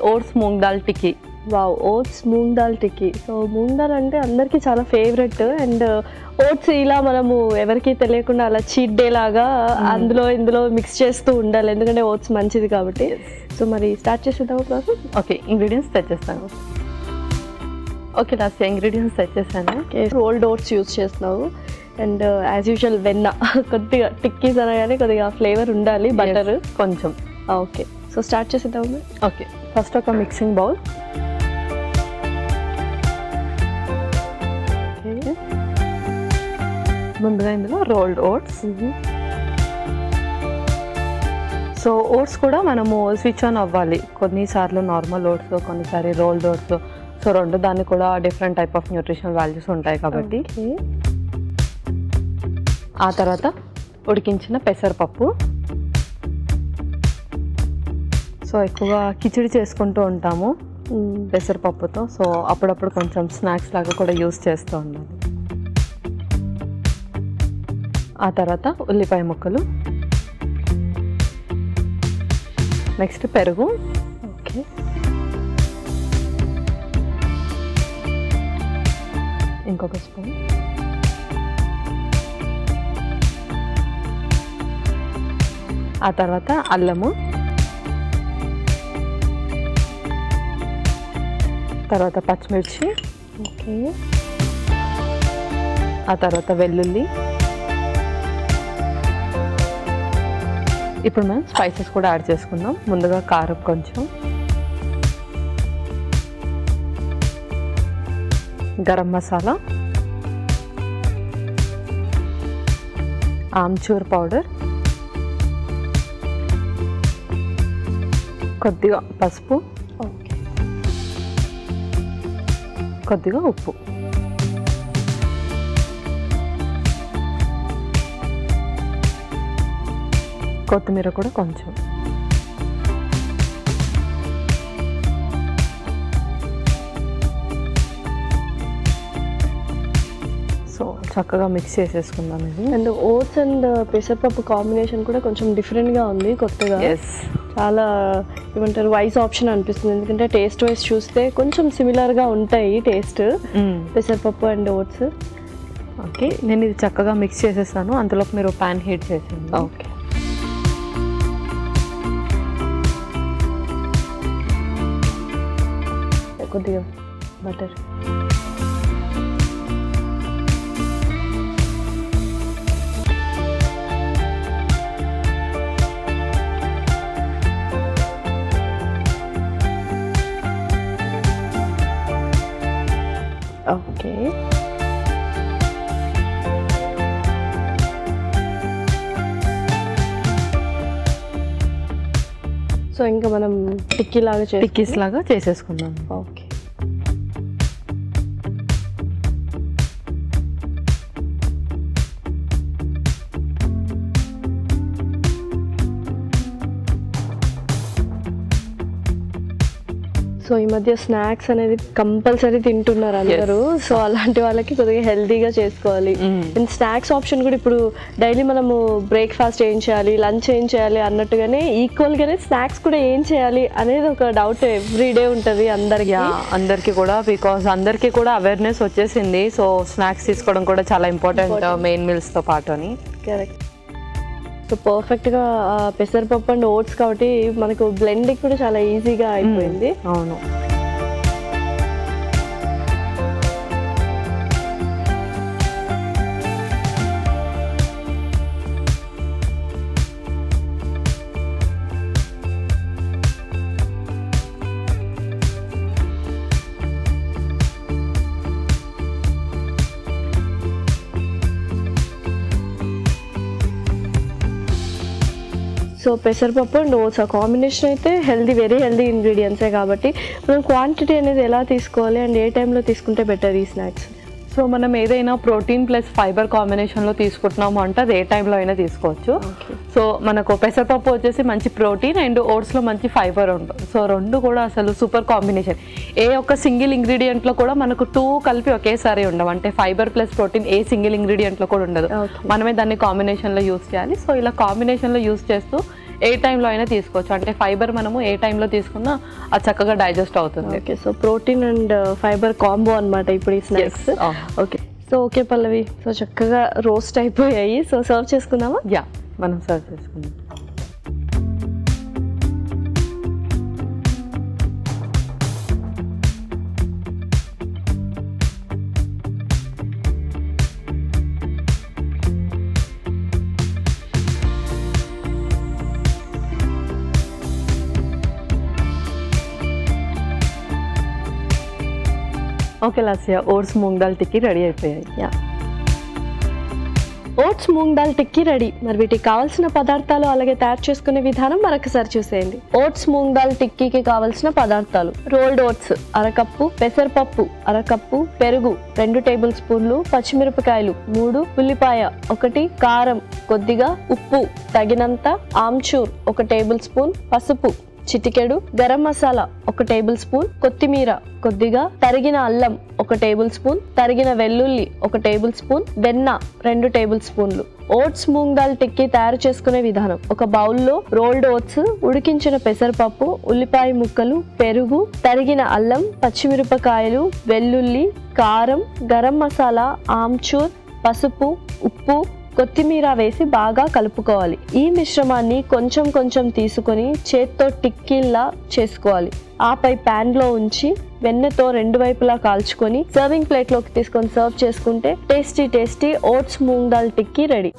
Oats moong dal టిక్కీ. Wow, oats moong dal టిక్కీ. So moong dal అంటే అందరికీ చాలా ఫేవరెట్. అండ్ ఓట్స్ ఇలా మనము ఎవరికి తెలియకుండా అలా చీట్ డే లాగా ఇందులో మిక్స్ చేస్తూ ఉండాలి, ఎందుకంటే ఓట్స్ మంచిది కాబట్టి. సో మరి స్టార్ట్ చేసేద్దాము ప్రాసెస్. ఓకే, ఇంగ్రీడియంట్స్ తెచ్చేస్తాను. ఓకే, లాస్ట్ ఇంగ్రీడియంట్స్ తెచ్చేసాను. రోల్డ్ ఓట్స్ యూజ్ చేస్తున్నావు అండ్ యాజ్ యూజువల్ వెన్న. కొద్దిగా టిక్కీస్ అనగానే కొద్దిగా ఫ్లేవర్ ఉండాలి, బటర్ కొంచెం. ఓకే, సో స్టార్ట్ చేసేద్దాము. ఓకే, ఫస్ట్ ఒక మిక్సింగ్ బౌల్. ముందుగా ఇందులో రోల్డ్ ఓట్స్. సో ఓట్స్ కూడా మనము స్విచ్ ఆన్ అవ్వాలి, కొన్నిసార్లు నార్మల్ ఓట్స్, కొన్నిసారి రోల్డ్ ఓట్స్. సో రెండు దాన్ని కూడా different type of nutritional values ఉంటాయి కాబట్టి. ఆ తర్వాత ఉడికించిన పెసరపప్పు. సో ఎక్కువగా కిచిడి చేసుకుంటూ ఉంటాము పెసరపప్పుతో. సో అప్పుడప్పుడు కొంచెం స్నాక్స్ లాగా కూడా యూస్ చేస్తూ ఉండాలి. ఆ తర్వాత ఉల్లిపాయ ముక్కలు, నెక్స్ట్ పెరుగు. ఓకే, ఇంకొక స్పూన్. ఆ తర్వాత అల్లము, తర్వాత పచ్చిమిర్చి. ఓకే, ఆ తర్వాత వెల్లుల్లి. ఇప్పుడు మనం స్పైసెస్ కూడా యాడ్ చేసుకుందాం. ముందుగా కారం కొంచెం, గరం మసాలా, ఆమ్చూర్ పౌడర్, కొద్దిగా పసుపు, ఓకే, కొద్దిగా ఉప్పు. కొత్తిమీర కూడా కొంచెం. సో చక్కగా మిక్స్ చేసేసుకుందాం ఇది. అండ్ ఓట్స్ అండ్ పెసరపప్పు కాంబినేషన్ కూడా కొంచెం డిఫరెంట్గా ఉంది, కొత్తగా. చాలా ఏమంటారు, వైస్ ఆప్షన్ అనిపిస్తుంది, ఎందుకంటే టేస్ట్ వైజ్ చూస్తే కొంచెం సిమిలర్గా ఉంటాయి టేస్ట్, పెసరపప్పు అండ్ ఓట్స్. ఓకే, నేను ఇది చక్కగా మిక్స్ చేసేస్తాను. అంతలోపు మీరు ప్యాన్ హీట్ చేసేయండి. ఓకే, కొద్దిగా బటర్. ఓకే, సో ఇంకా మనం టిక్కీస్ లాగా చేసేసుకుందాం. ఓకే, సో ఈ మధ్య స్నాక్స్ అనేది కంపల్సరీ తింటున్నారు అందరూ. సో అలాంటి వాళ్ళకి కొద్దిగా హెల్తీగా చేసుకోవాలి. అండ్ స్నాక్స్ ఆప్షన్ కూడా ఇప్పుడు డైలీ మనము బ్రేక్ఫాస్ట్ ఏం చేయాలి, లంచ్ ఏం చేయాలి అన్నట్టుగానే ఈక్వల్గానే స్నాక్స్ కూడా ఏం చేయాలి అనేది ఒక డౌట్ ఎవ్రీడే ఉంటుంది అందరికీ కూడా. బికాస్ అందరికీ కూడా అవేర్నెస్ వచ్చేసింది. సో స్నాక్స్ తీసుకోవడం కూడా చాలా ఇంపార్టెంట్ మెయిన్ మీల్స్తో పాటు అని. కరెక్ట్. సో పర్ఫెక్ట్గా పెసరపప్పు అండ్ ఓట్స్ కాబట్టి మనకు బ్లెండింగ్ కూడా చాలా ఈజీగా అయిపోయింది. అవును. సో పెసరపప్పు అండ్ ఓట్స్ ఆ కాంబినేషన్ అయితే వెరీ హెల్దీ ఇంగ్రీడియంట్సే కాబట్టి మనం క్వాంటిటీ అనేది ఎలా తీసుకోవాలి అండ్ ఏ టైంలో తీసుకుంటే బెటర్ ఈ స్నాక్స్? సో మనం ఏదైనా ప్రోటీన్ ప్లస్ ఫైబర్ కాంబినేషన్లో తీసుకుంటున్నాము అంటే అది ఏ టైంలో అయినా తీసుకోవచ్చు. సో మనకు పెసరపప్పు వచ్చేసి మంచి ప్రోటీన్ అండ్ ఓట్స్లో మంచి ఫైబర్ ఉంటుంది. సో రెండు కూడా అసలు సూపర్ కాంబినేషన్. ఏ ఒక్క సింగిల్ ఇంగ్రీడియంట్లో కూడా మనకు 2 కలిపి ఒకేసారి ఉండవు. అంటే ఫైబర్ ప్లస్ ప్రోటీన్ ఏ సింగిల్ ఇంగ్రీడియంట్లో కూడా ఉండదు. మనమే దాన్ని కాంబినేషన్లో యూస్ చేయాలి. సో ఇలా కాంబినేషన్లో యూస్ చేస్తూ ఏ టైంలో అయినా తీసుకోవచ్చు. అంటే ఫైబర్ మనము ఏ టైంలో తీసుకున్నా అది చక్కగా డైజెస్ట్ అవుతుంది. Okay, so protein and fibre combo అన్నమాట ఇప్పుడు ఈ స్నాక్స్. ఓకే, సో ఓకే పల్లవి, సో చక్కగా రోస్ట్ అయిపోయాయి. సో సర్వ్ చేసుకుందామా? యా, మనం సర్వ్ చేసుకుందాం. ఓకే లాస్య, ఓట్స్ మూంగ్ దాల్ టిక్కీ రెడీ అయిపోయాయి. యా, ఓట్స్ మూంగ్ దాల్ టిక్కీ రెడీ. మరి వీటికి కావాల్సిన పదార్థాలు అలాగే తయారు చేసుకునే విధానం మరొకసారి చూసేయండి. ఓట్స్ మూంగ్ దాల్ టిక్కీకి కావాల్సిన పదార్థాలు: రోల్డ్ ఓట్స్ అరకప్పు, పెసరపప్పు అరకప్పు, పెరుగు 2 టేబుల్ స్పూన్లు, పచ్చిమిరపకాయలు 3, ఉల్లిపాయ 1, కారం కొద్దిగా, ఉప్పు తగినంత, ఆమ్చూర్ 1 టేబుల్ స్పూన్, పసుపు చిటికెడు, గరం మసాలా 1 టేబుల్ స్పూన్, కొత్తిమీర కొద్దిగా, తరిగిన అల్లం 1 టేబుల్ స్పూన్, తరిగిన వెల్లుల్లి 1 టేబుల్ స్పూన్, వెన్న 2 టేబుల్ స్పూన్లు. ఓట్స్ మూంగ్ దాల్ టిక్కీ తయారు చేసుకునే విధానం: ఒక బౌల్లో రోల్డ్ ఓట్స్, ఉడికించిన పెసరపప్పు, ఉల్లిపాయ ముక్కలు, పెరుగు, తరిగిన అల్లం, పచ్చిమిరపకాయలు, వెల్లుల్లి, కారం, గరం మసాలా, ఆమ్చూర్, పసుపు, ఉప్పు, కొత్తిమీర వేసి బాగా కలుపుకోవాలి. ఈ మిశ్రమాన్ని కొంచెం కొంచెం తీసుకొని చేత్తో టిక్కీల్లా చేసుకోవాలి. ఆపై ప్యాన్ లో ఉంచి వెన్నతో 2 వైపులా కాల్చుకొని సర్వింగ్ ప్లేట్ లోకి తీసుకొని సర్వ్ చేసుకుంటే టేస్టీ ఓట్స్ మూంగ్ దాల్ టిక్కీ రెడీ.